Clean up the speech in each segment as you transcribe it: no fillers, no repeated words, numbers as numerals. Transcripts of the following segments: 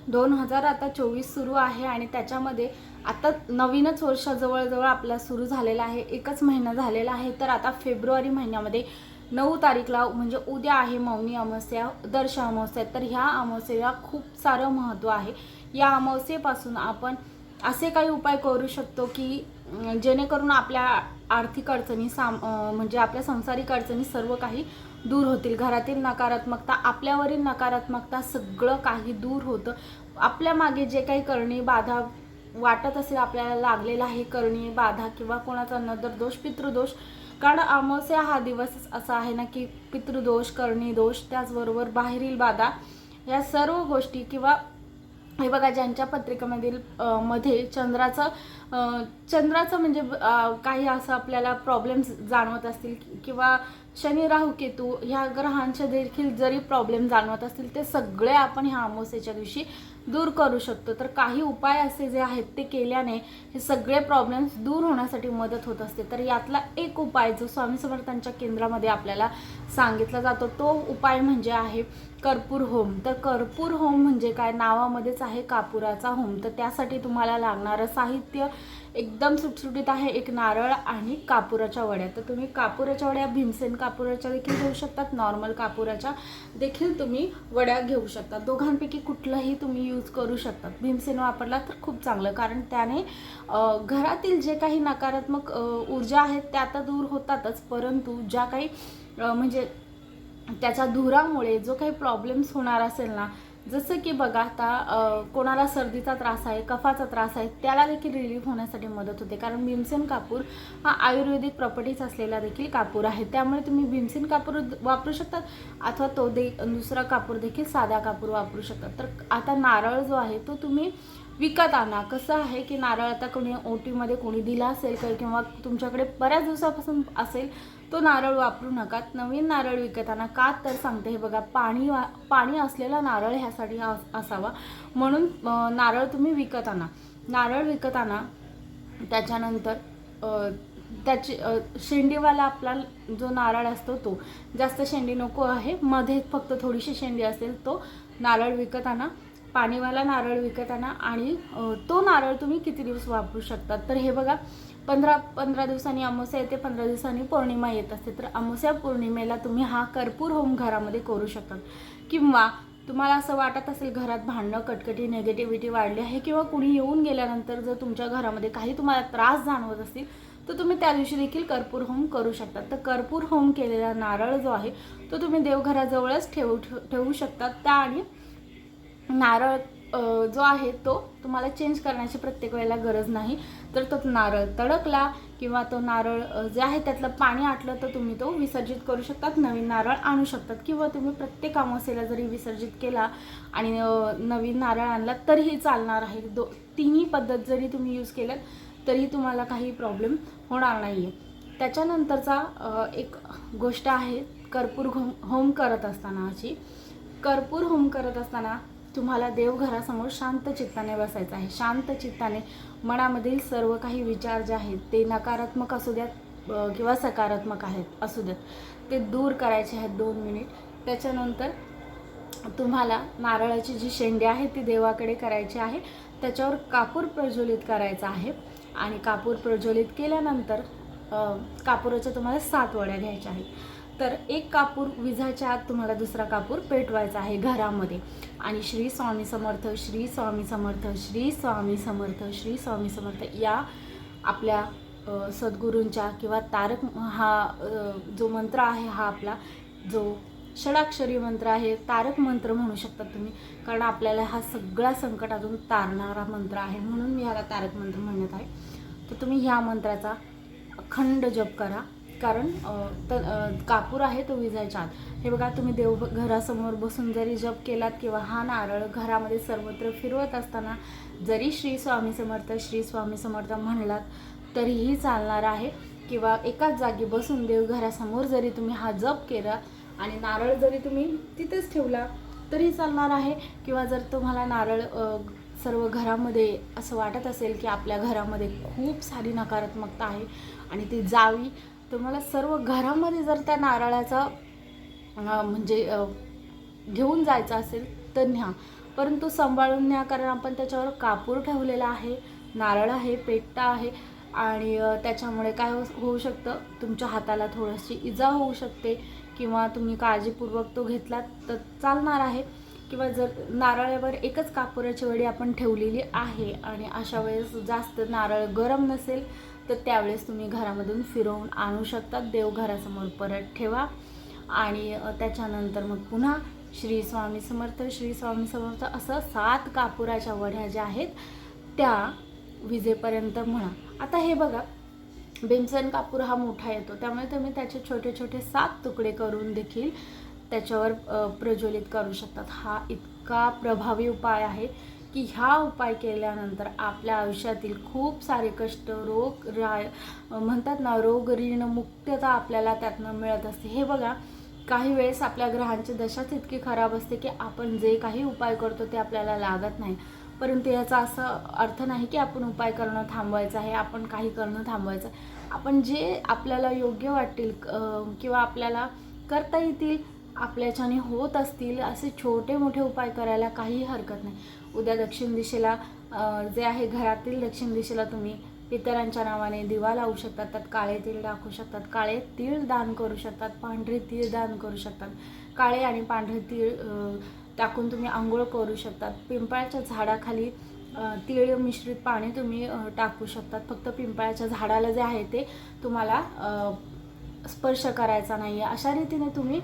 2024 सुरू आहे आणि त्याच्यामध्ये आता नवीनच वर्ष जवळजवळ आपला सुरू झालेला आहे. एकच महिना झालेला आहे. तर आता फेब्रुवारी महिन्यामध्ये 9 तारीखला म्हणजे उद्या आहे मौनी अमावस्या, दर्श अमावस्या. तर ह्या अमावस्येला खूप सारं महत्त्व आहे. या अमावस्येपासून आपण असे काही उपाय करू शकतो की जेणेकरून आपल्या आर्थिक अडचणी म्हणजे आपल्या सांसारिक अडचणी सर्व काही दूर होतील. घरातील नकारात्मकता, आपल्यावरील नकारात्मकता सगळं काही दूर होतं. आपल्या मागे जे काही करणी बाधा वाटत असेल आपल्याला लागलेला आहे, करणी बाधा किंवा कोणाचा नजरदोष, पितृदोष, कारण अमावस्या हा दिवस असा आहे ना की पितृदोष, करणी दोष, त्याचबरोबर बाहेरील बाधा, या सर्व गोष्टी किंवा हे बघा ज्यांच्या पत्रिकेमधील मध्ये चंद्राचं म्हणजे काही असं आपल्याला प्रॉब्लेम्स जाणवत असतील किंवा शनी राहू केतू ह्या ग्रहांचे देखील जरी प्रॉब्लेम जाणवत असतील ते सगळे आपण ह्या अमावस्येच्या दिवशी दूर करू शकतो. तर काही उपाय असे जे आहेत ते केल्याने हे सगळे प्रॉब्लेम्स दूर होण्यासाठी मदत होत असते. तर यातला एक उपाय जो स्वामी समर्थांच्या केंद्रामध्ये आपल्याला सांगितला जातो तो उपाय म्हणजे आहे कर्पूर होम. तर कर्पूर होम म्हणजे काय, नावामध्येच आहे कापुराचा होम. तर त्यासाठी तुम्हाला लागणारं साहित्य एकदम सुटसुटीत आहे, एक नारळ आणि कापुराच्या वड्या. तर तुम्ही कापुराच्या वड्या भीमसेन कापुराच्या देखील घेऊ शकतात, नॉर्मल कापुराच्या देखील तुम्ही वड्या घेऊ शकता. दोघांपैकी कुठलंही तुम्ही यूज करू शकतात. भीमसेन वापरला तर खूप चांगलं, कारण त्याने घरातील जे काही नकारात्मक ऊर्जा आहेत त्या आता दूर होतातच, परंतु ज्या काही म्हणजे त्याच्या धुरामुळे जो काही प्रॉब्लेम्स होणार असेल ना, जसं की बघा आता कोणाला सर्दीचा त्रास आहे, कफाचा त्रास आहे, त्याला देखील रिलीफ होण्यासाठी मदत होते. कारण भीमसेन कापूर हा आयुर्वेदिक प्रॉपर्टीज असलेला देखील कापूर आहे. त्यामुळे तुम्ही भीमसेन कापूर वापरू शकतात अथवा दुसरा कापूर देखील साधा कापूर वापरू शकतात. तर आता नारळ जो आहे तो तुम्ही विकत आणा. कसं आहे की नारळ आता कोणी ओटीमध्ये कोणी दिला असेल किंवा तुमच्याकडे बऱ्याच दिवसापासून असेल तो नारळ वापरू नका. नवीन नारळ विकत आणा. का तर सांगते, हे बघा पाणी असलेला नारळ ह्यासाठी असावा म्हणून नारळ तुम्ही विकत आणा. नारळ विकत आणा. त्याच्यानंतर त्याची शेंडीवाला आपला जो नारळ असतो तो, जास्त शेंडी नको आहे, मध्ये फक्त थोडीशी शेंडी असेल तो नारळ विकत आणा. पाणीवाला नारळ विकत आणा आणि तो नारळ तुम्ही किती दिवस वापरू शकतात. तर हे बघा 15 दिवसांनी अमावस्या येते, 15 दिवसांनी पौर्णिमा येत असते. तर अमावस्या पौर्णिमेला तुम्ही हा कर्पूर होम घरामध्ये करू शकतात. किंवा तुम्हाला असं वाटत असेल घरात भांडणं, कटकटी, नेगेटिव्हिटी वाढली आहे किंवा कुणी येऊन गेल्यानंतर जर तुमच्या घरामध्ये काही तुम्हाला त्रास जाणवत असतील तर तुम्ही त्या दिवशी देखील कर्पूर होम करू शकतात. तर कर्पूर होम केलेला नारळ जो आहे तो तुम्ही देवघराजवळच ठेवू शकतात. त्या आणि नारळ जो आहे तो तुम्हाला चेंज करण्याची प्रत्येक वेळेला गरज नाही. तर तो नारळ तडकला किंवा तो नारळ जे आहे त्यातलं पाणी आटलं तर तुम्ही तो विसर्जित करू शकतात, नवीन नारळ आणू शकतात. किंवा तुम्ही प्रत्येक अमावस्येला जरी विसर्जित केला आणि नवीन नारळ आणला तरीही चालणार आहे. तिन्ही पद्धत जरी तुम्ही यूज केल्यात तरी तुम्हाला काही प्रॉब्लेम होणार नाही आहे. त्याच्यानंतरचा एक गोष्ट आहे कर्पूर होम करत असतानाची. कर्पूर होम करत असताना तुम्हाला देवघरासमोर शांत चित्ताने बसायचं आहे. शांत चित्ताने मनामधील सर्व काही विचार जे आहेत ते नकारात्मक असू द्यात किंवा सकारात्मक आहेत असू द्यात ते दूर करायचे आहेत 2 मिनिट. त्याच्यानंतर तुम्हाला नारळाची जी शेंडी आहे ती देवाकडे करायची आहे. त्याच्यावर कापूर प्रज्वलित करायचा आहे आणि कापूर प्रज्वलित केल्यानंतर कापुराच्या तुम्हाला 7 वड्या घ्यायच्या आहेत. तर एक कापूर विझायच्या आत तुम्हाला दुसरा कापूर पेटवायचा आहे घरामध्ये आणि श्री स्वामी समर्थ, श्री स्वामी समर्थ, श्री स्वामी समर्थ, श्री स्वामी समर्थ या आपल्या सद्गुरूंच्या किंवा तारक हा जो मंत्र आहे हा आपला जो षडाक्षरी मंत्र आहे, तारक मंत्र म्हणू शकतात तुम्ही, कारण आपल्याला हा सगळ्या संकटातून तारणारा मंत्र आहे म्हणून मी ह्याला तारक मंत्र म्हणत आहे. तर तुम्ही ह्या मंत्राचा अखंड जप करा. कारण कापूर आहे तो विझायच्या आत. हे बघा तुम्ही देवघरासमोर बसून जरी जप केलात किंवा हा नारळ घरामध्ये सर्वत्र फिरवत असताना जरी श्री स्वामी समर्थ, श्री स्वामी समर्थ म्हणलात तरीही चालणार आहे. किंवा एकाच जागी बसून देवघरासमोर जरी तुम्ही हा जप केला आणि नारळ जरी तुम्ही तिथेच ठेवला तरी चालणार आहे. किंवा जर तुम्हाला नारळ सर्व घरामध्ये असं वाटत असेल की आपल्या घरामध्ये खूप सारी नकारात्मकता आहे आणि ती जावी, तुम्हाला सर्व घरामध्ये जर त्या नारळाचा म्हणजे घेऊन जायचं असेल तर न्या. परंतु सांभाळून न्या, कारण आपण त्याच्यावर कापूर ठेवलेला आहे, नारळ आहे, पेट्टा आहे आणि त्याच्यामुळे काय होऊ शकतं, तुमच्या हाताला थोडीशी इजा होऊ शकते किंवा तुम्ही काळजीपूर्वक तो घेतलात तर चालणार आहे. किंवा जर नारळावर एकच कापुराची वडी आपण ठेवलेली आहे आणि अशा वेळेस जास्त नारळ गरम नसेल तर त्यावेळेस तुम्ही घरामधून फिरवून आणू शकता, देवघरासमोर परत ठेवा आणि त्याच्यानंतर मग पुन्हा श्री स्वामी समर्थ, श्री स्वामी समर्थ असं 7 कापुराच्या वड्या ज्या आहेत त्या विजेपर्यंत म्हणा. आता हे बघा, भीमसेन कापूर हा मोठा येतो, त्यामुळे तुम्ही त्याचे छोटे छोटे 7 तुकडे करून देखील त्याच्यावर प्रज्वलित करू शकतात. हा इतका प्रभावी उपाय आहे की ह्या उपाय केल्यानंतर आपल्या आयुष्यातील खूप सारे कष्ट, रोग म्हणतात ना, रोग ऋण मुक्तता आपल्याला त्यातनं मिळत असते. हे बघा, काही वेळेस आपल्या ग्रहांची दशाच इतकी खराब असते की आपण जे काही उपाय करतो ते आपल्याला लागत नाही. परंतु याचा असा अर्थ नाही की आपण उपाय करणं थांबवायचं आहे, आपण काही करणं थांबवायचं. आपण जे आपल्याला योग्य वाटतील किंवा आपल्याला करता येतील, आपल्याच्याने होत असतील असे छोटे मोठे उपाय करायला काही हरकत नाही. उद्या दक्षिण दिशेला जे आहे, घरातील दक्षिण दिशेला तुम्ही पितरांच्या नावाने दिवा लावू शकतात, त्यात काळे तीळ टाकू शकतात, काळे तीळ दान करू शकतात, पांढरे तीळ दान करू शकतात. काळे आणि पांढरे तीळ टाकून तुम्ही आंघोळ करू शकतात. पिंपळाच्या झाडाखाली तीळ मिश्रित पाणी तुम्ही टाकू शकतात. फक्त पिंपळाच्या झाडाला जे आहे ते तुम्हाला स्पर्श करायचा नाही आहे. अशा रीतीने तुम्ही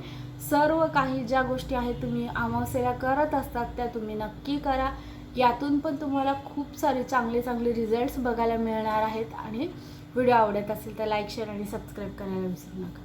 सर्व काही ज्या गोष्टी आहेत तुम्ही अमावस्येला करत असतात त्या तुम्ही नक्की करा. यातून पण तुम्हाला खूप सारे चांगले चांगले रिझल्ट्स बघायला मिळणार आहेत. आणि व्हिडिओ आवडत असेल तर लाईक, शेअर आणि सबस्क्राईब करायला विसरू नका.